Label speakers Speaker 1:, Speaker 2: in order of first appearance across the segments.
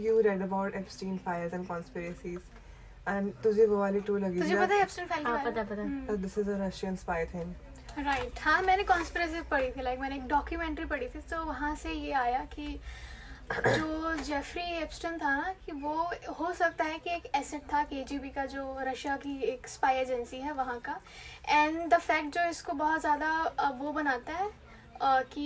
Speaker 1: you read about Epstein files and conspiracies, and तुझे वो वाली टू लगी
Speaker 2: तुझे पता है एप्स्टाइन फाइल के बारे में?
Speaker 3: पता
Speaker 1: This is a Russian spy thing.
Speaker 2: Right हाँ, मैंने कॉन्स्पिरेसी पढ़ी थी, लाइक मैंने एक डॉक्यूमेंट्री पढ़ी थी, तो वहाँ से ये आया कि जो जेफरी एप्स्टाइन था ना, कि वो हो सकता है कि एक एसेट था केजीबी का, जो रशिया की एक स्पाई एजेंसी है वहाँ का, एंड द फैक्ट जो इसको बहुत ज़्यादा वो बनाता है कि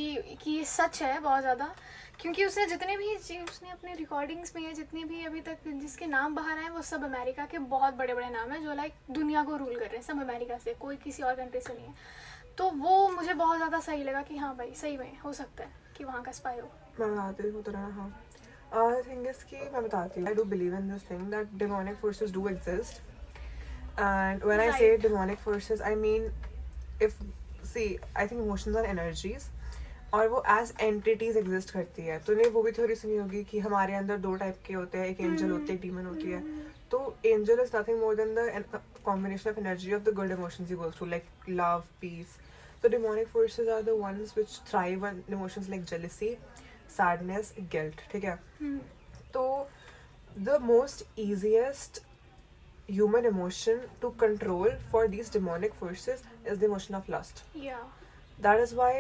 Speaker 2: ये सच है बहुत ज़्यादा, क्योंकि उसने जितने भी उसने अपने रिकॉर्डिंग्स में जितने भी अभी तक जिसके नाम बाहर आए वो सब अमेरिका के बहुत बड़े बड़े नाम हैं, जो लाइक दुनिया को रूल कर रहे हैं, सब अमेरिका से, कोई किसी और कंट्री से नहीं है। तो वो मुझे बहुत ज़्यादा सही लगा कि हाँ भाई सही में हो सकता है कि वहाँ का स्पाई हो।
Speaker 1: मैं बताती हूँ तेरा, हाँ थिंग इज कि मैं बताती हूँ, I do believe in this thing that demonic forces do exist, and when I say
Speaker 2: Right.
Speaker 1: demonic forces I mean, if see I think emotions are energies और वो एज एंटिटीज एग्जिस्ट करती है। तूने वो भी थ्योरी सुनी होगी कि हमारे अंदर दो टाइप के होते हैं, एक एंजल होती है, एक डीमन होती है। तो angel is nothing more than the combination of energy of the good emotions you go through, like love, peace. So demonic forces are the ones which thrive on emotions like jealousy, sadness, guilt. ठीक है? तो the most easiest human emotion to control for these demonic forces is the emotion of lust.
Speaker 2: Yeah.
Speaker 1: That is why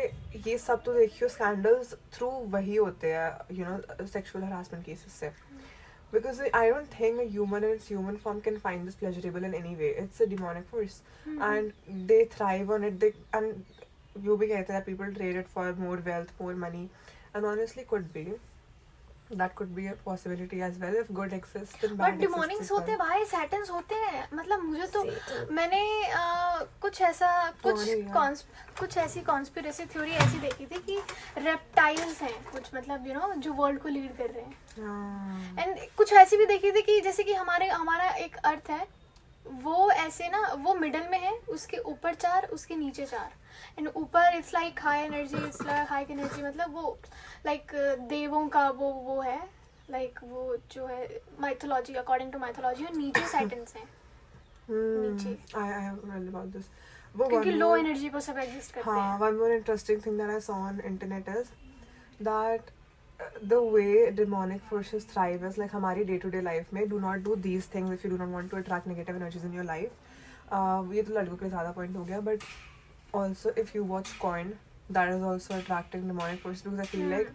Speaker 1: ये सब तो देखियो scandals through वही होते हैं, you know, sexual harassment cases से. Because I don't think a human in its human form can find this pleasurable in any way. It's a demonic force, and they thrive on it. And you भी कहते हैं that people trade it for more wealth, more money, and honestly, could be. That could be a possibility as well if good exists then bad
Speaker 2: but demonics
Speaker 1: exists
Speaker 2: होते
Speaker 1: as
Speaker 2: हैं
Speaker 1: well.
Speaker 2: भाई, सैटन्स होते हैं, मतलब मुझे तो
Speaker 3: See, तो-
Speaker 2: मैंने कुछ ऐसा
Speaker 1: कौन है यार?
Speaker 2: कुछ ऐसी कॉन्स्पिरेसी थ्योरी ऐसी देखी थी कि रेप्टाइल्स हैं कुछ, मतलब यू नो जो वर्ल्ड को लीड कर रहे हैं,
Speaker 1: हाँ.
Speaker 2: एंड कुछ ऐसी भी देखी थी कि जैसे कि हमारा एक अर्थ है, वो ऐसे ना, वो मिडल में है, उसके ऊपर 4, उसके नीचे 4, एंड ऊपर it's like high energy, it's like high energy, मतलब वो लाइक देवों का वो है, लाइक वो जो है माइथोलॉजी, अकॉर्डिंग टू माइथोलॉजी, और नीचे सैटन्स हैं नीचे,
Speaker 1: I have read about this. वो
Speaker 2: क्योंकि
Speaker 1: one
Speaker 2: लो
Speaker 1: more-
Speaker 2: एनर्जी पर सब एग्जिस्ट करते
Speaker 1: हाँ,
Speaker 2: हैं।
Speaker 1: one more interesting thing that I saw on internet is that the way demonic forces thrive is like हमारी day to day life में do not do these things if you do not want to attract negative energies in your life. ये तो लड़कों के लिए ज़्यादा point हो गया, but also if you watch Coin, that is also attracting demonic forces because I feel like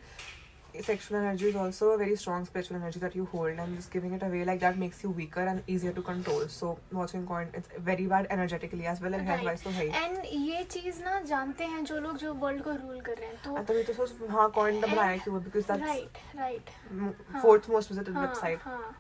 Speaker 1: sexual energy is also a very strong spiritual energy that you hold, and just giving it away like that makes you weaker and easier to control. So watching Coin, it's very bad energetically as well, and health wise तो है ही.
Speaker 2: And ये चीज ना जानते हैं जो लोग जो वर्ल्ड को रूल कर रहे हैं, तो
Speaker 1: तभी तो सोच हाँ Coin ने बनाया क्यों, because that's
Speaker 2: right
Speaker 1: fourth most visited website.
Speaker 2: हाँ,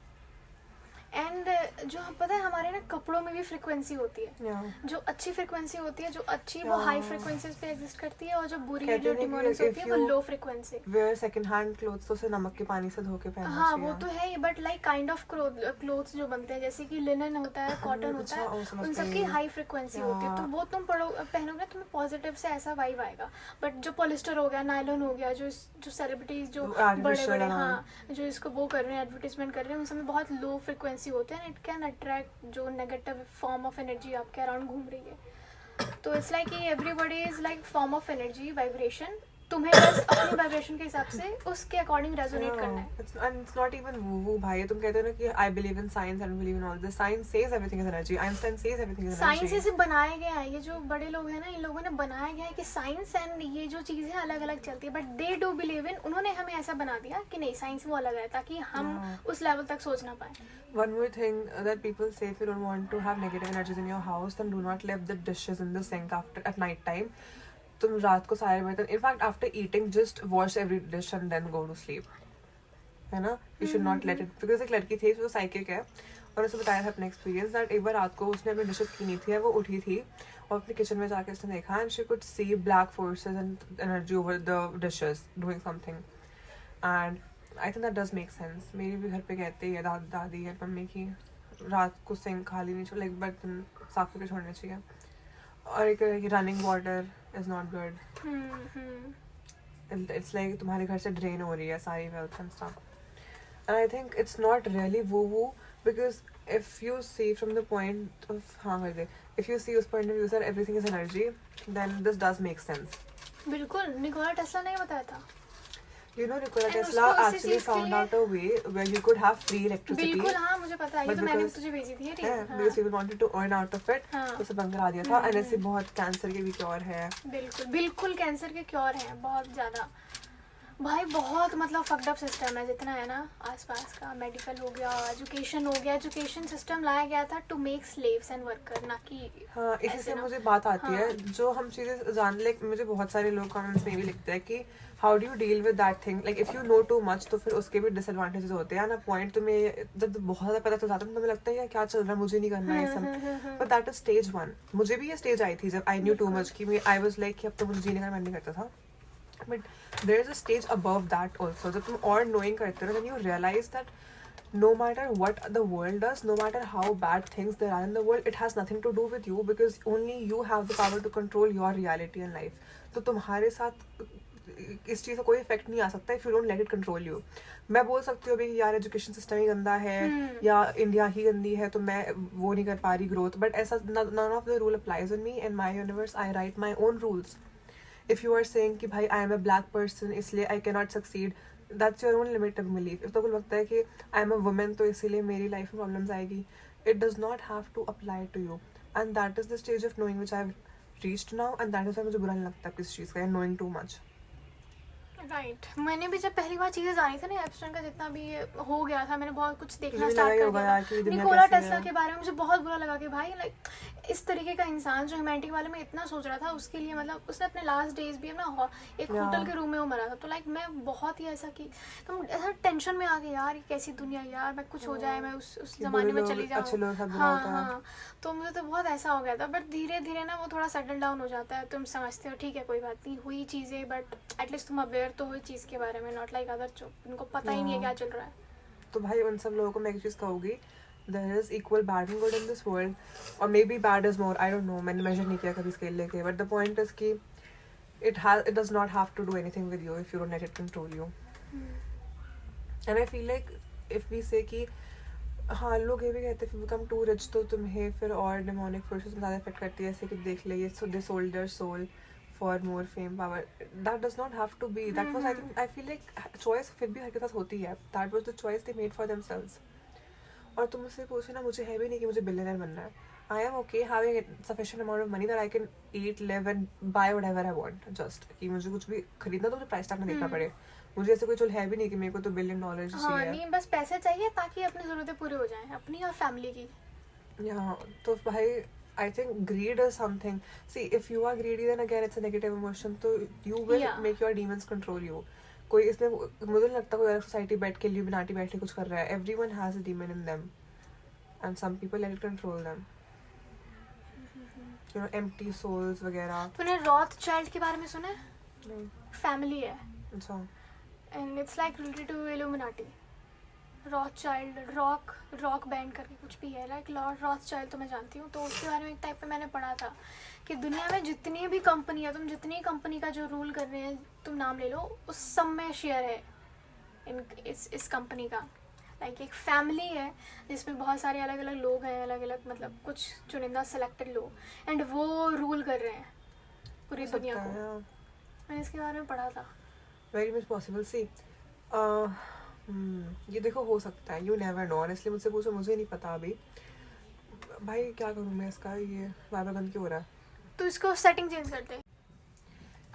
Speaker 2: एंड जो पता है हमारे ना कपड़ों में भी फ्रिक्वेंसी होती है,
Speaker 1: Yeah.
Speaker 2: जो अच्छी फ्रिक्वेंसी होती है, जो अच्छी वो
Speaker 1: Yeah.
Speaker 2: हाई फ्रिक्वेंसीज पे एग्जिस्ट करती है, और जो बुरी
Speaker 1: कहते
Speaker 2: जो
Speaker 1: हैं कि
Speaker 2: डिमोनिक्स
Speaker 1: if
Speaker 2: होती है वो
Speaker 1: you
Speaker 2: low frequency.
Speaker 1: Wear second hand clothes तो उसे नमक के पानी से धो के पहनना
Speaker 2: हाँ
Speaker 1: चाहिए.
Speaker 2: वो तो है ही, but like kind of clothes जो बनते हैं, जैसे कि लिनन होता है, कॉटन होता
Speaker 1: अच्छा, वो
Speaker 2: है,
Speaker 1: समझ
Speaker 2: उन सब की
Speaker 1: गई.
Speaker 2: हाई फ्रिक्वेंसी होती है, तो
Speaker 1: Yeah.
Speaker 2: वो तुम पहनोगे तुम्हें पॉजिटिव से ऐसा वाइब आएगा। बट जो पॉलिस्टर हो गया, नायलॉन हो गया, जो सेलिब्रिटीज जो बड़े
Speaker 1: Artificial
Speaker 2: बड़े
Speaker 1: and all.
Speaker 2: हाँ जो इसको वो कर रहे हैं, एडवर्टीजमेंट कर रहे हैं, उन सब में बहुत लो फ्रिक्वेंसी होते हैं, इट कैन अट्रैक्ट जो नेगेटिव फॉर्म ऑफ एनर्जी आपके अराउंड घूम रही है। तो it's like everybody is like form of energy, vibration, तुम्हें बस अपनी वाइब्रेशन के हिसाब से उसके अकॉर्डिंग रेजोनेट करना है।
Speaker 1: And it's not even woo भाई, तुम कहते हो ना कि I believe in science and believe in all this. Science says everything is energy. Einstein says everything is
Speaker 2: science
Speaker 1: energy.
Speaker 2: ऐसे बनाया गया है, ये जो बड़े लोग हैं ना, इन लोगों ने बनाया गया है कि साइंस एंड ये जो चीज़ें अलग अलग चलती है, but they do believe in, उन्होंने हमें ऐसा बना दिया कि नहीं साइंस वो अलग है, ताकि हम उस लेवल तक सोच ना पाए।
Speaker 1: One more thing that people say, if you don't want to have negative energies in your house, then do not leave the dishes in the sink at night time. तुम रात को सारे बर्तन, in fact after eating just wash every dish and then go to sleep, है ना? You should not let it, because एक लड़की थी जो साइकिक है, और उसे बताया था अपना एक्सपीरियंस दैट एक बार रात को उसने अपनी डिशेस की नहीं थी, वो उठी थी और अपने किचन में जाके उसने देखा and she could see black forces and energy over the dishes doing something, and I think that does make sense. मेरे भी घर पे कहते हैं दादी या मम्मी की रात को सिंक खाली नहीं छोड़, लाइक बर्तन साफ करके छोड़ने चाहिए. और एक running water is not good. It's like तुम्हारे घर से ड्रेन हो रही है सारी wealth and stuff. And I think it's not really woo-woo, because if you see from the point of if you see उस point of view that everything is energy, then this does make sense.
Speaker 2: बिल्कुल, Nikola Tesla ने बताया था.
Speaker 1: You know, Nikola
Speaker 2: And
Speaker 1: Tesla
Speaker 2: उसको उसी
Speaker 1: actually
Speaker 2: चीज़ के
Speaker 1: found
Speaker 2: लिए-
Speaker 1: out a way where you could have free electricity.
Speaker 2: बिल्कुल, हाँ मुझे पता है, ये
Speaker 1: But
Speaker 2: तो मैंने भी
Speaker 1: because-
Speaker 2: तुझे भेजी थी ये
Speaker 1: Yeah,
Speaker 2: हाँ,
Speaker 1: because people wanted to earn out of it,
Speaker 2: हाँ।
Speaker 1: तो सब बंद करा दिया था. And ऐसे बहुत कैंसर के भी क्योर है.
Speaker 2: बिल्कुल बिल्कुल कैंसर के क्योर हैं बहुत ज़्यादा भाई, बहुत मतलब फक्ड अप सिस्टम है जितना है ना आसपास का. मेडिकल हो गया, एजुकेशन हो गया. एजुकेशन सिस्टम लाया गया था to make slaves and worker, ना कि
Speaker 1: हाँ, इसी
Speaker 2: ऐसे
Speaker 1: से
Speaker 2: ना.
Speaker 1: मुझे बात आती है
Speaker 2: हाँ.
Speaker 1: जो हम चीज़ें जान ले. मुझे बहुत सारे लोग कमेंट्स में भी लिखते हैं कि how do you deal with that thing. Like if you know too much तो फिर उसके भी डिसएडवांटेजेस होते हैं ना. पॉइंट तुम्हें जब बहुत ज़्यादा पता चल जाता है तो तुम्हें लगता है यार क्या चल रहा है, मुझे नहीं करना है ये सब. But that is stage 1. मुझे भी ये स्टेज आई थी जब आई न्यू टू मच कि आई वाज लाइक कि अब तो मुझे जीने का मन नहीं करता था. But there is a stage above that also. जब तुम और नोइंग करते हो, then you realise that no matter what the world does, no matter how bad things there are in the world, it has nothing to do with you because only you have the power to control your reality and life. तो तुम्हारे साथ इस चीज़ का कोई effect नहीं आ सकता if you don't let it control you. मैं बोल सकती हूँ अभी यार एजुकेशन सिस्टम ही गंदा है या इंडिया ही गंदी है तो मैं वो नहीं कर पा रही ग्रोथ. बट ऐसा none of the rule applies on me. In my universe I write my own rules. If you are saying कि भाई I am a black person इसलिए I cannot succeed, that's your own limited belief. if तो कुछ लगता है कि I am a woman तो इसीलिए मेरी लाइफ में प्रॉब्लम्स आएगी, it does not have to apply to you. And that is the stage of knowing which I have reached now, and that is why मुझे बुरा नहीं लगता किस चीज़ का, knowing too much.
Speaker 2: राइट. मैंने भी जब पहली बार चीज़ें जानी थी ना एप्स्टाइन का जितना भी हो गया था, मैंने बहुत कुछ देखना
Speaker 1: मुझे
Speaker 2: स्टार्ट
Speaker 1: लगा ही
Speaker 2: कर
Speaker 1: होगा
Speaker 2: दिया
Speaker 1: यार कि
Speaker 2: था.
Speaker 1: दुनिया
Speaker 2: निकोला
Speaker 1: कैसी
Speaker 2: टेस्ला
Speaker 1: है.
Speaker 2: के बारे में मुझे बहुत बुरा लगा कि भाई लाइक इस तरीके का इंसान जो ह्यूमैनिटी वाले में इतना सोच रहा था उसके लिए, मतलब उसने अपने लास्ट डेज भी अपना एक
Speaker 1: Yeah.
Speaker 2: होटल के रूम में वो मरा था. तो लाइक मैं बहुत ही ऐसा कि तुम ऐसा टेंशन में आ गई यार ये कैसी दुनिया है यार, मैं कुछ हो जाए, मैं उस
Speaker 1: कि
Speaker 2: ज़माने में
Speaker 1: बुरे
Speaker 2: चली
Speaker 1: लोग,
Speaker 2: जाऊँ.
Speaker 1: अच्छे लोग सब बुरा
Speaker 2: हाँ
Speaker 1: होता है.
Speaker 2: हाँ. तो मुझे तो बहुत ऐसा हो गया था. बट धीरे धीरे ना वो थोड़ा सेटल डाउन हो जाता है. तुम समझते हो ठीक है कोई बात नहीं हुई चीज़ें, बट एटलीस्ट तुम अवेयर तो हो इस चीज़ के बारे में, नॉट लाइक अदर जो उनको पता ही नहीं है क्या चल रहा है.
Speaker 1: तो भाई उन सब लोगों को मैं एक चीज़ कहूँगी, there is equal bad and good in this world, or maybe bad is more, I don't know, मैंने measure नहीं किया कभी स्केल लेके. But the point is कि it does not have to do anything with you if you don't let it control you. And I feel like if we say कि हाँ लोग ये भी कहते हैं if you become too rich तो तुम्हें फिर और demonic forces में ज़्यादा इफेक्ट करती है, ऐसे कि देख ले ये so they sold their soul for more fame, power. That does not have to be. That was I feel like choice फिर भी हर के साथ होती है. That was the choice they made for themselves. और तुम मुझसे पूछो ना, मुझे है भी नहीं कि मुझे बिलियनर बनना है. I am okay having a sufficient amount of money that I can eat, live and buy whatever I want. Just कि मुझे कुछ भी खरीदना तो मुझे प्राइस टैग ना देखना पड़े. मुझे ऐसे कोई चल है भी नहीं कि मेरे को तो $1 billion
Speaker 2: हाँ
Speaker 1: चाहिए.
Speaker 2: नहीं, बस पैसे चाहिए ताकि अपनी ज़रूरतें पूरी हो जाएं, अपनी और फैमिली की.
Speaker 1: Yeah, तो भाई I think greed is something. See, if you are greedy, then again it's a negative emotion. So you will
Speaker 2: Yeah.
Speaker 1: make your demons control you. कोई इसमें मुझे नहीं लगता कोई अलग सोसाइटी बैठ के इल्यूमिनाटी बैठ के कुछ कर रहा है. Everyone has a demon in them, and some people let it control them. You know, empty souls वगैरह.
Speaker 2: तूने रॉथ चाइल्ड के बारे में सुना है?
Speaker 1: नहीं.
Speaker 2: फैमिली है
Speaker 1: अच्छा.
Speaker 2: And it's like related to illuminati. Rothschild rock band करके कुछ भी है, लाइक लॉर्ड रॉथ चाइल्ड तो मैं जानती हूँ. तो उसके बारे में एक टाइप पे मैंने पढ़ा था कि दुनिया में जितनी भी कंपनी है, तुम जितनी कंपनी का जो रूल कर रहे हैं तुम नाम ले लो, उस सब में शेयर है इस कंपनी का. लाइक एक फैमिली है जिसमें बहुत सारे अलग अलग लोग हैं, अलग अलग मतलब कुछ चुनिंदा सेलेक्टेड लोग, एंड वो रूल कर रहे हैं पूरी दुनिया को. मैंने इसके बारे में पढ़ा था.
Speaker 1: Very much possible. See, ये देखो हो सकता है. You never know. Honestly मुझसे पूछो, मुझे नहीं पता अभी. भाई क्या करूँ मैं इसका, ये बार बार बंद क्यों हो रहा है.
Speaker 2: तो इसको सेटिंग चेंज करते हैं.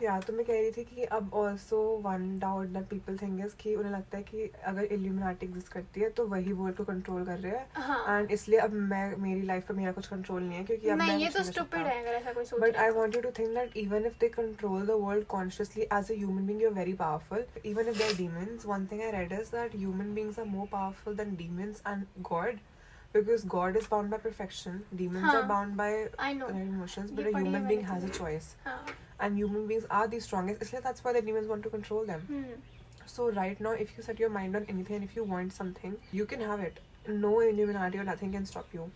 Speaker 1: या तो मैं कह रही थी कि अब also one doubt that people think is कि उन्हें लगता है कि अगर इल्यूमिनाटी एग्जिस्ट करती है तो वही वर्ल्ड को कंट्रोल कर रहे हैं.
Speaker 2: हाँ.
Speaker 1: एंड इसलिए अब मैं मेरी लाइफ पे मेरा कुछ कंट्रोल नहीं है क्योंकि अब
Speaker 2: नहीं
Speaker 1: मैं
Speaker 2: ये
Speaker 1: कुछ
Speaker 2: तो
Speaker 1: नहीं कर
Speaker 2: स्टूपिड
Speaker 1: सकता.
Speaker 2: है अगर ऐसा कोई सोच
Speaker 1: But
Speaker 2: रहा
Speaker 1: I
Speaker 2: है तो.
Speaker 1: want you to think that even if they control the world consciously, as a human being, you're very powerful. Even if they're demons, one thing I read is that human beings are more powerful than demons and God. Because God is bound by perfection, demons
Speaker 2: हाँ.
Speaker 1: are bound by
Speaker 2: I know.
Speaker 1: emotions,
Speaker 2: ये
Speaker 1: but a
Speaker 2: पढ़ी है
Speaker 1: human being
Speaker 2: मैंने
Speaker 1: has a
Speaker 2: चीज़ें.
Speaker 1: choice.
Speaker 2: हाँ.
Speaker 1: And human beings are the strongest. इसलिए that's why the demons want to control them. So right now, if you set your mind on anything and if you want something, you can have it. No Illuminati or nothing can stop you.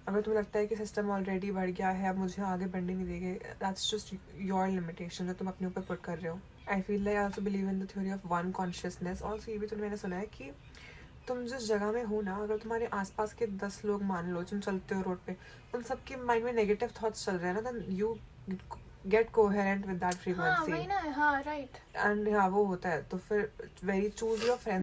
Speaker 1: अगर तुम्हें लगता है कि system already बढ़ गया है, अब मुझे आगे बढ़ने नहीं देंगे, that's just your limitation जो तुम अपने ऊपर पुट कर रहे हो. I feel like I also believe in the theory of one consciousness. Also ये भी तो मैंने सुना है कि तुम जिस जगह में हो ना, अगर तुम्हारे आसपास के 10 लोग मान लो तुम चलते हो रोड पे, उन सबके माइंड में नेगेटिव थॉट्स चल रहे हैं ना, then get coherent with that
Speaker 2: हाँ
Speaker 1: frequency.
Speaker 2: वही ना, हाँ राइट.
Speaker 1: And हाँ वो होता है, तो फिर very choose your friends